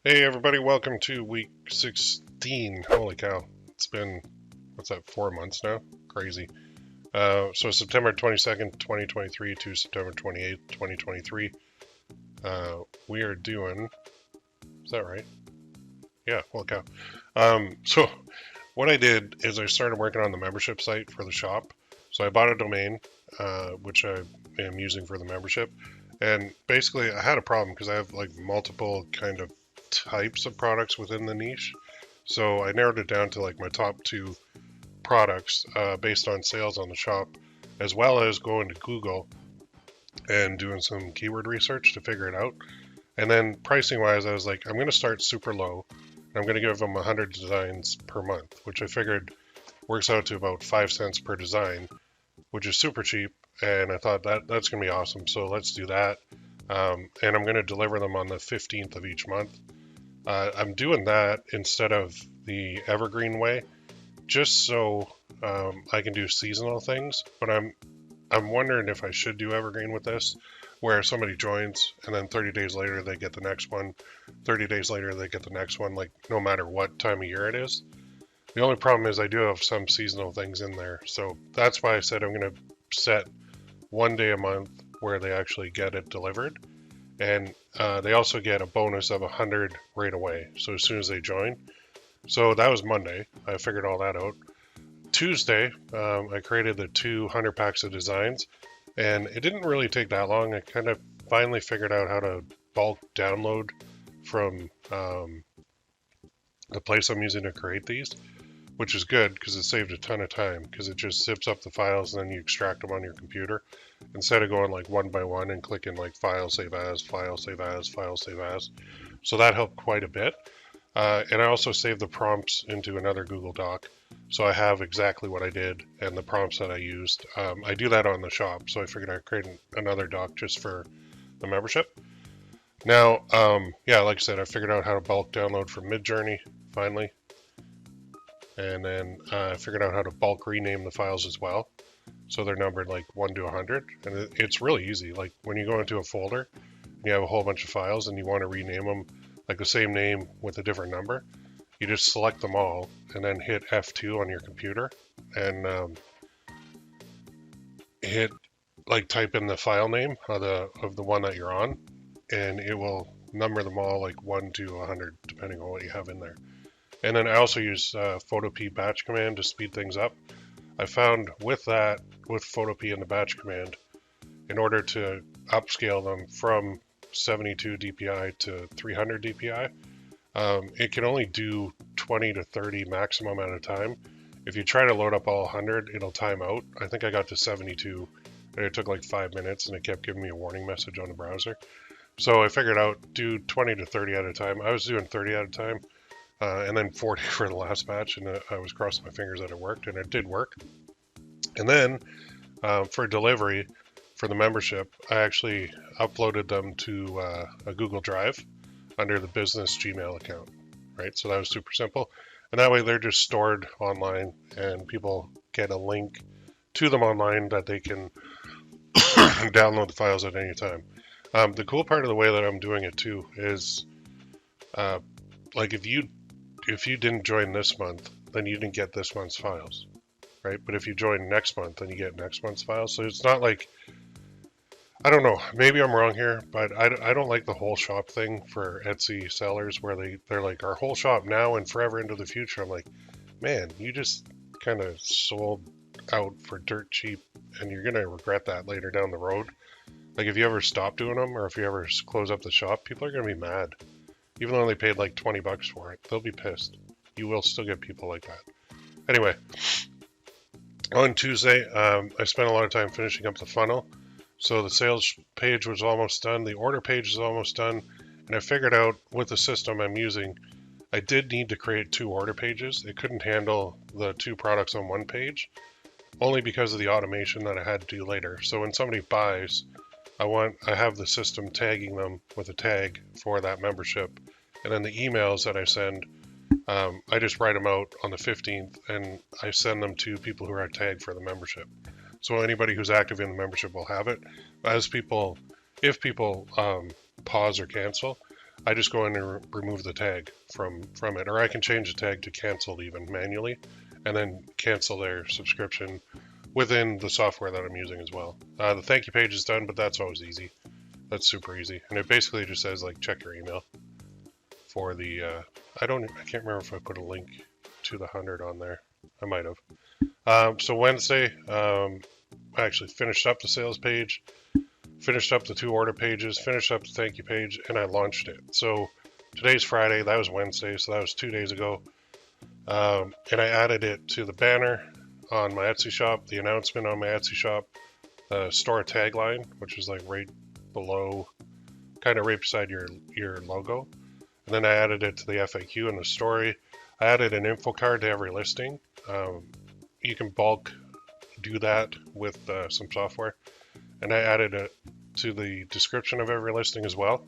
Hey everybody, welcome to week 16. Holy cow. It's been, 4 months now? Crazy. So September 22nd, 2023 to September 28th, 2023. We are doing, is that right? Yeah, holy cow. So what I did is I started working on the membership site for the shop. So I bought a domain, which I am using for the membership. And basically I had a problem because I have like multiple kind of types of products within the niche. So I narrowed it down to like my top two products based on sales on the shop, as well as going to Google and doing some keyword research to figure it out. And then pricing wise, I was like, I'm going to start super low. And I'm going to give them 100 designs per month, which I figured works out to about 5 cents per design, which is super cheap. And I thought that's going to be awesome. So let's do that. And I'm going to deliver them on the 15th of each month. I'm doing that instead of the evergreen way, just so I can do seasonal things. But I'm wondering if I should do evergreen with this, where somebody joins and then 30 days later they get the next one, 30 days later they get the next one, like no matter what time of year it is. The only problem is I do have some seasonal things in there, so that's why I said I'm going to set one day a month where they actually get it delivered. And they also get a bonus of 100 right away, so as soon as they join. So that was Monday. I figured all that out. Tuesday, I created the 200 packs of designs, and it didn't really take that long. I kind of finally figured out how to bulk download from the place I'm using to create these, which is good because it saved a ton of time because it just zips up the files and then you extract them on your computer instead of going like one by one and clicking like file, save as, file, save as, file, save as. So that helped quite a bit. And I also saved the prompts into another Google Doc. So I have exactly what I did and the prompts that I used. I do that on the shop. So I figured I'd create another doc just for the membership. Now, yeah, like I said, I figured out how to bulk download from Midjourney finally. And then I figured out how to bulk rename the files as well. So they're numbered like 1 to 100. And it's really easy. Like when you go into a folder, you have a whole bunch of files and you want to rename them like the same name with a different number, you just select them all and then hit F2 on your computer and hit like type in the file name of the one that you're on, and it will number them all like 1 to 100 depending on what you have in there. And then I also use photop batch command to speed things up. I found with photop and the batch command, in order to upscale them from 72 DPI to 300 DPI, it can only do 20 to 30 maximum at a time. If you try to load up all 100, it'll time out. I think I got to 72 and it took like 5 minutes and it kept giving me a warning message on the browser. So I figured out do 20 to 30 at a time. I was doing 30 at a time and then 40 for the last batch, and I was crossing my fingers that it worked, and it did work. And then for delivery, for the membership, I actually uploaded them to a Google Drive under the business Gmail account, right? So that was super simple. And that way they're just stored online and people get a link to them online that they can download the files at any time. The cool part of the way that I'm doing it too is like if you didn't join this month, then you didn't get this month's files, right? But if you join next month, then you get next month's files. So it's not like, I don't know, maybe I'm wrong here, but I don't like the whole shop thing for Etsy sellers where they're like, our whole shop now and forever into the future. I'm like, man, you just kind of sold out for dirt cheap and you're going to regret that later down the road. Like if you ever stop doing them or if you ever close up the shop, people are going to be mad. Even though they paid like 20 bucks for it, they'll be pissed. You will still get people like that. Anyway, on Tuesday, I spent a lot of time finishing up the funnel. So the sales page was almost done. The order page is almost done. And I figured out with the system I'm using, I did need to create 2 order pages. It couldn't handle the 2 products on one page, only because of the automation that I had to do later. So when somebody buys, I have the system tagging them with a tag for that membership. And then the emails that I send, I just write them out on the 15th and I send them to people who are tagged for the membership. So anybody who's active in the membership will have it. If people pause or cancel, I just go in and remove the tag from it, or I can change the tag to canceled even manually, and then cancel their subscription within the software that I'm using as well. The thank you page is done, but that's always easy. That's super easy, and it basically just says like check your email for the. I can't remember if I put a link to the 100 on there. I might have. So Wednesday, I actually finished up the sales page, finished up the 2 order pages, finished up the thank you page, and I launched it. So today's Friday. That was Wednesday, so that was 2 days ago. And I added it to the banner on my Etsy shop, the announcement on my Etsy shop, store tagline, which is like right below, kind of right beside your logo. And then I added it to the FAQ and the story. I added an info card to every listing. You can bulk do that with some software. And I added it to the description of every listing as well.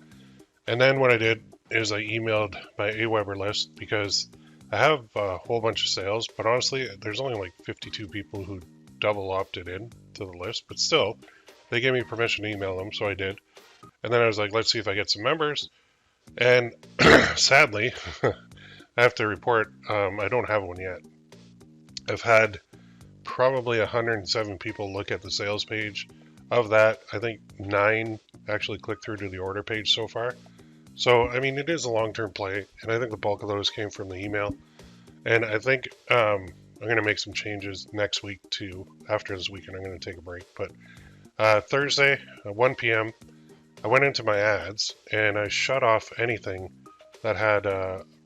And then what I did is I emailed my Aweber list because I have a whole bunch of sales, but honestly, there's only like 52 people who double opted in to the list, but still, they gave me permission to email them, so I did. And then I was like, let's see if I get some members. And sadly, I have to report, I don't have one yet. I've had probably 107 people look at the sales page. Of that, I think 9 actually clicked through to the order page so far. So, I mean, it is a long-term play, and I think the bulk of those came from the email. And I think I'm going to make some changes next week, too. After this weekend, I'm going to take a break. But Thursday, at 1 p.m., I went into my ads, and I shut off anything that had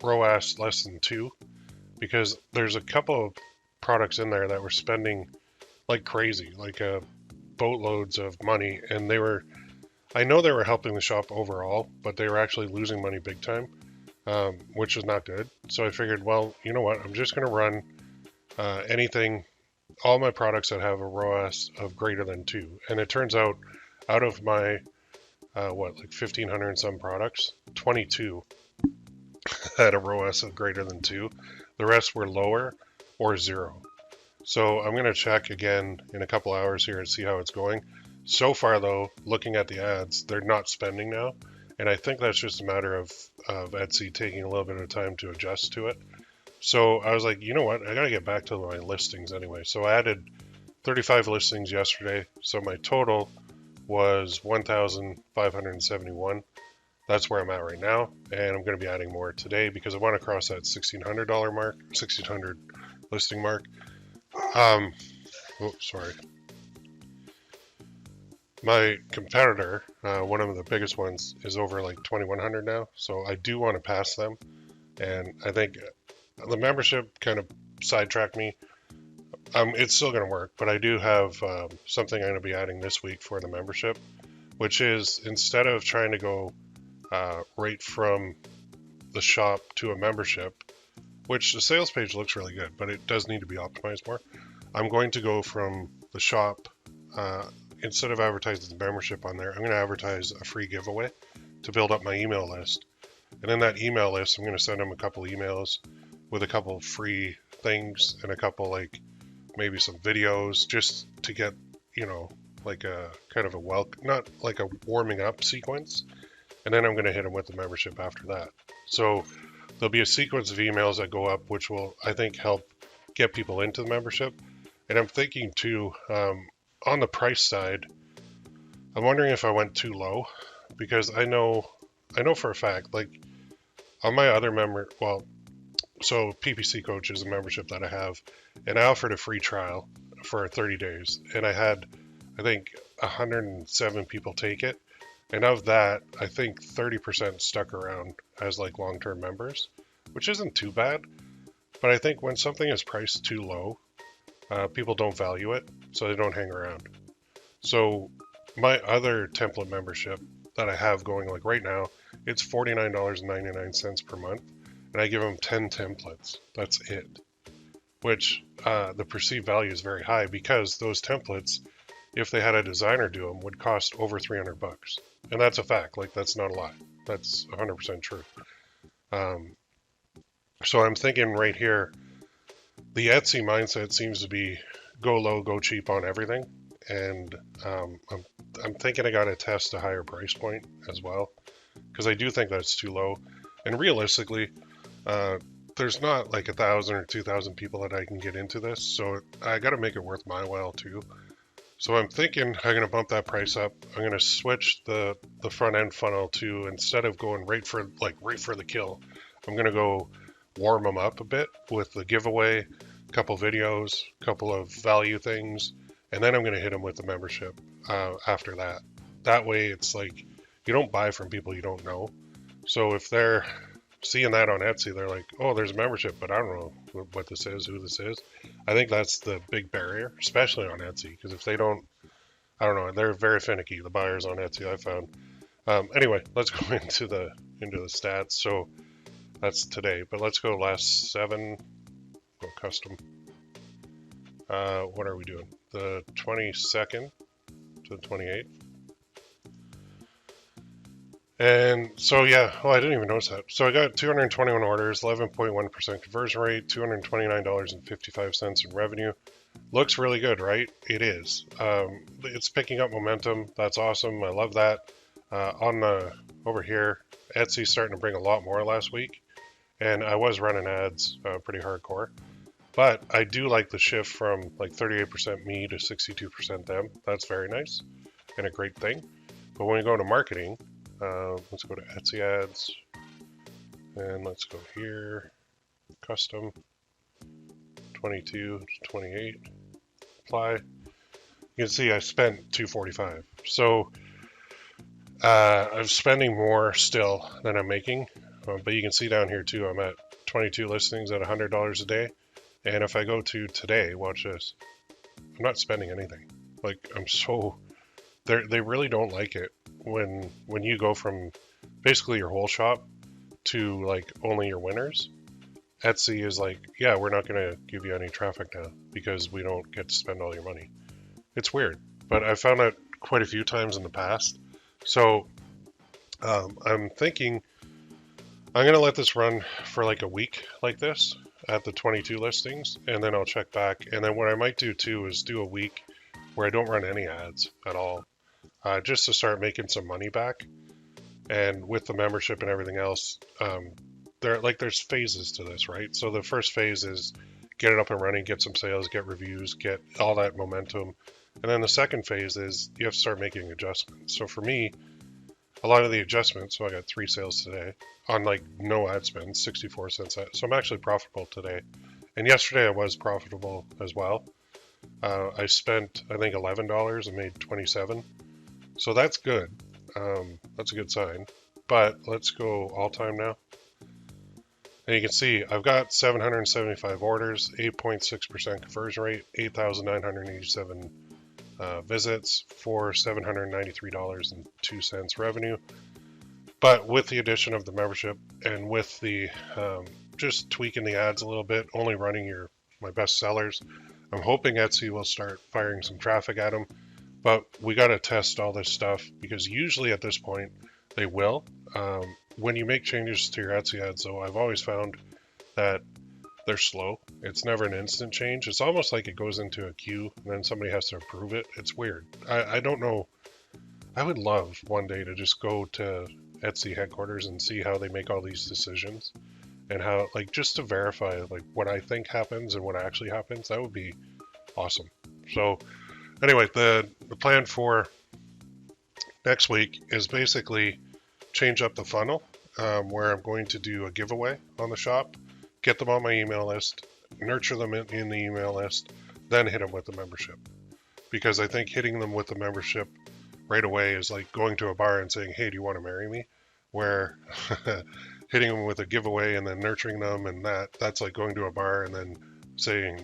ROAS less than 2, because there's a couple of products in there that were spending like crazy, like boatloads of money, and I know they were helping the shop overall, but they were actually losing money big time, which is not good. So I figured, well, you know what? I'm just going to run all my products that have a ROAS of greater than 2. And it turns out of my, like 1,500 and some products, 22 had a ROAS of greater than 2. The rest were lower or 0. So I'm going to check again in a couple hours here and see how it's going. So far, though, looking at the ads, they're not spending now. And I think that's just a matter of Etsy taking a little bit of time to adjust to it. So I was like, you know what? I got to get back to my listings anyway. So I added 35 listings yesterday. So my total was 1,571. That's where I'm at right now. And I'm going to be adding more today because I want to cross that $1,600 mark, 1,600 listing mark. Sorry. My competitor, one of the biggest ones, is over like 2,100 now, so I do want to pass them. And I think the membership kind of sidetracked me. It's still going to work, but I do have something I'm going to be adding this week for the membership, which is instead of trying to go right from the shop to a membership, which the sales page looks really good, but it does need to be optimized more. I'm going to go from the shop. Instead of advertising the membership on there, I'm going to advertise a free giveaway to build up my email list. And in that email list, I'm going to send them a couple emails with a couple of free things and a couple, like, maybe some videos just to get, like a kind of not like a warming up sequence. And then I'm going to hit them with the membership after that. So there'll be a sequence of emails that go up, which will, I think, help get people into the membership. And I'm thinking, too, on the price side, I'm wondering if I went too low, because I know for a fact, like on my other so PPC Coach is a membership that I have, and I offered a free trial for 30 days, and I had, I think, 107 people take it, and of that, I think 30% stuck around as like long-term members, which isn't too bad, but I think when something is priced too low, people don't value it, so they don't hang around. So my other template membership that I have going, like right now, it's $49.99 per month, and I give them 10 templates. That's it. Which the perceived value is very high, because those templates, if they had a designer do them, would cost over $300. And that's a fact. Like, that's not a lie. That's 100% true. So I'm thinking right here, the Etsy mindset seems to be go low, go cheap on everything. And I'm thinking I got to test a higher price point as well, because I do think that's too low. And realistically, uh, there's not like 1,000 or 2,000 people that I can get into this, so I got to make it worth my while too. So I'm thinking I'm going to bump that price up. I'm going to switch the front end funnel to, instead of going right for the kill, I'm going to go warm them up a bit with the giveaway, a couple videos, a couple of value things, and then I'm going to hit them with the membership after that. That way it's like you don't buy from people you don't know. So if they're seeing that on Etsy, they're like, oh, there's a membership, but I don't know what this is, who this is. I think that's the big barrier, especially on Etsy, because if they don't, I don't know, they're very finicky, the buyers on Etsy, I found. Anyway, let's go into the stats. So that's today, but let's go last 7, go custom. What are we doing? The 22nd to the 28th. And so, yeah, I didn't even notice that. So I got 221 orders, 11.1% conversion rate, $229.55 in revenue. Looks really good, right? It is. It's picking up momentum. That's awesome. I love that. Over here, Etsy's starting to bring a lot more last week. And I was running ads pretty hardcore. But I do like the shift from like 38% me to 62% them. That's very nice and a great thing. But when we go to marketing, let's go to Etsy ads, and let's go here, custom, 22 to 28, apply. You can see I spent $245. So I'm spending more still than I'm making, but you can see down here too, I'm at 22 listings at $100 a day. And if I go to today, watch this, I'm not spending anything. Like, they really don't like it when you go from basically your whole shop to like only your winners. Etsy is like, yeah, we're not going to give you any traffic now because we don't get to spend all your money. It's weird, but I found it quite a few times in the past. So I'm thinking I'm going to let this run for like a week like this at the 22 listings, and then I'll check back. And then what I might do too is do a week where I don't run any ads at all. Just to start making some money back. And with the membership and everything else, there's phases to this, right? So the first phase is get it up and running, get some sales, get reviews, get all that momentum. And then the second phase is you have to start making adjustments. So for me, a lot of the adjustments, so I got 3 sales today on like no ad spend, 64 cents. So I'm actually profitable today. And yesterday I was profitable as well. I spent, I think, $11 and made 27. So that's good. That's a good sign. But let's go all time now. And you can see I've got 775 orders, 8.6% conversion rate, 8,987 visits for $793.02 revenue. But with the addition of the membership and with the just tweaking the ads a little bit, only running my best sellers, I'm hoping Etsy will start firing some traffic at them. But we got to test all this stuff because usually at this point they will. When you make changes to your Etsy ads, though, I've always found that they're slow. It's never an instant change. It's almost like it goes into a queue and then somebody has to approve it. It's weird. I don't know. I would love one day to just go to Etsy headquarters and see how they make all these decisions and how, like, just to verify like what I think happens and what actually happens. That would be awesome. So anyway, the plan for next week is basically change up the funnel, where I'm going to do a giveaway on the shop, get them on my email list, nurture them in the email list, then hit them with the membership. Because I think hitting them with the membership right away is like going to a bar and saying, hey, do you want to marry me? Where hitting them with a giveaway and then nurturing them, and that's like going to a bar and then saying,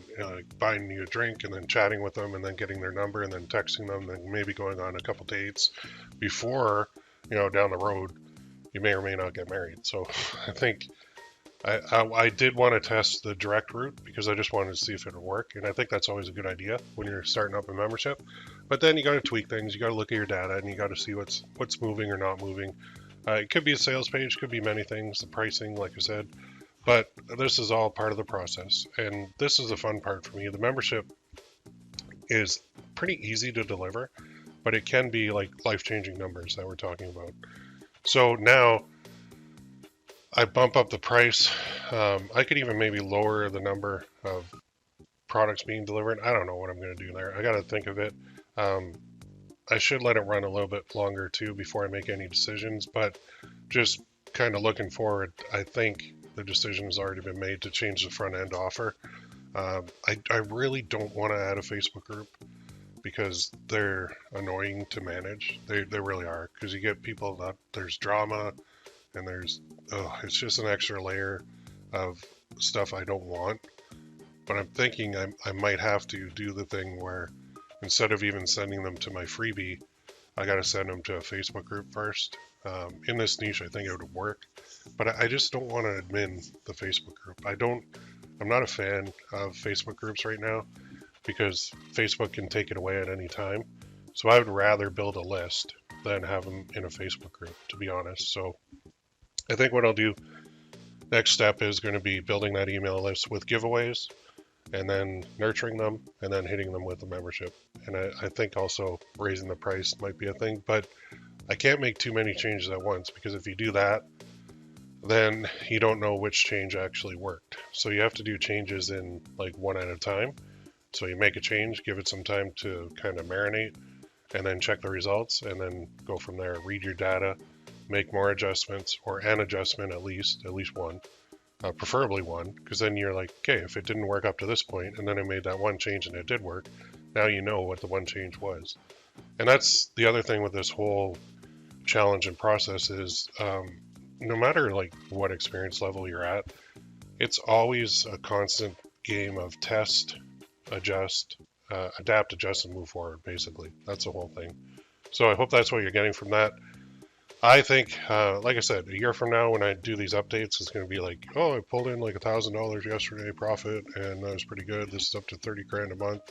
buying you a drink and then chatting with them and then getting their number and then texting them and maybe going on a couple dates before, down the road, you may or may not get married. So I think I did want to test the direct route because I just wanted to see if it would work. And I think that's always a good idea when you're starting up a membership. But then you got to tweak things. You got to look at your data and you got to see what's moving or not moving. It could be a sales page, could be many things, the pricing, like I said. But this is all part of the process. And this is the fun part for me. The membership is pretty easy to deliver, but it can be like life-changing numbers that we're talking about. So now I bump up the price. I could even maybe lower the number of products being delivered. I don't know what I'm going to do there. I got to think of it. Um, I should let it run a little bit longer too before I make any decisions, but just kind of looking forward, I think the decision has already been made to change the front end offer. I really don't want to add a Facebook group because they're annoying to manage. They really are, because you get people that there's drama and it's just an extra layer of stuff I don't want. But I'm thinking I might have to do the thing where instead of even sending them to my freebie, I got to send them to a Facebook group first. In this niche, I think it would work, but I just don't want to admin the Facebook group. I'm not a fan of Facebook groups right now because Facebook can take it away at any time. So I would rather build a list than have them in a Facebook group, to be honest. So I think what I'll do next step is going to be building that email list with giveaways and then nurturing them and then hitting them with a membership. And I think also raising the price might be a thing, but I can't make too many changes at once because if you do that, then you don't know which change actually worked. So you have to do changes in like one at a time. So you make a change, give it some time to kind of marinate, and then check the results, and then go from there. Read your data, make more adjustments, or an adjustment at least one, preferably one, because then you're like, okay, if it didn't work up to this point, and then I made that one change and it did work, now you know what the one change was. And that's the other thing with this whole challenge and process is no matter like what experience level you're at, it's always a constant game of test, adjust, adapt, adjust, and move forward, basically. That's the whole thing. So I hope that's what you're getting from that. I think, like I said, a year from now when I do these updates, it's going to be like, oh, I pulled in like $1,000 yesterday profit, and that was pretty good. This is up to 30 grand a month.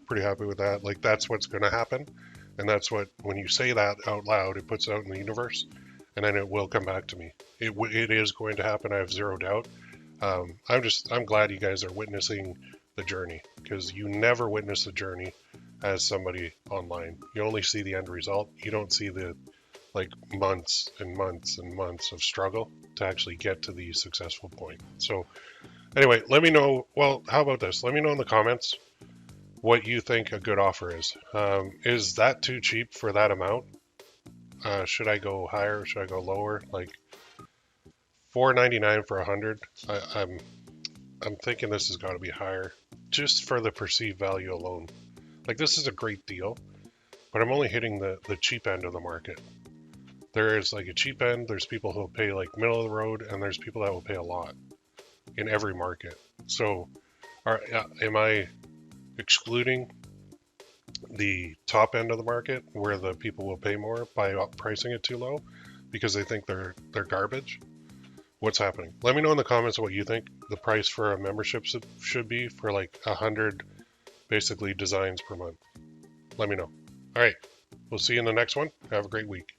Pretty happy with that. Like, that's what's going to happen. And that's what, when you say that out loud, it puts it out in the universe, and then it will come back to me. It is going to happen. I have zero doubt. I'm glad you guys are witnessing the journey, because you never witness the journey as somebody online. You only see the end result. You don't see the like months and months and months of struggle to actually get to the successful point. So anyway, let me know. Well, how about this? Let me know in the comments what you think a good offer is. Is that too cheap for that amount? Should I go higher? Should I go lower? Like $4.99 for 100. I'm thinking this has got to be higher, just for the perceived value alone. Like, this is a great deal, but I'm only hitting the cheap end of the market. There is like a cheap end. There's people who will pay like middle of the road, and there's people that will pay a lot in every market. So, am I excluding the top end of the market where the people will pay more by pricing it too low because they think they're garbage? What's happening? Let me know in the comments what you think the price for a membership should be for like 100 basically designs per month. Let me know. All right, we'll see you in the next one. Have a great week.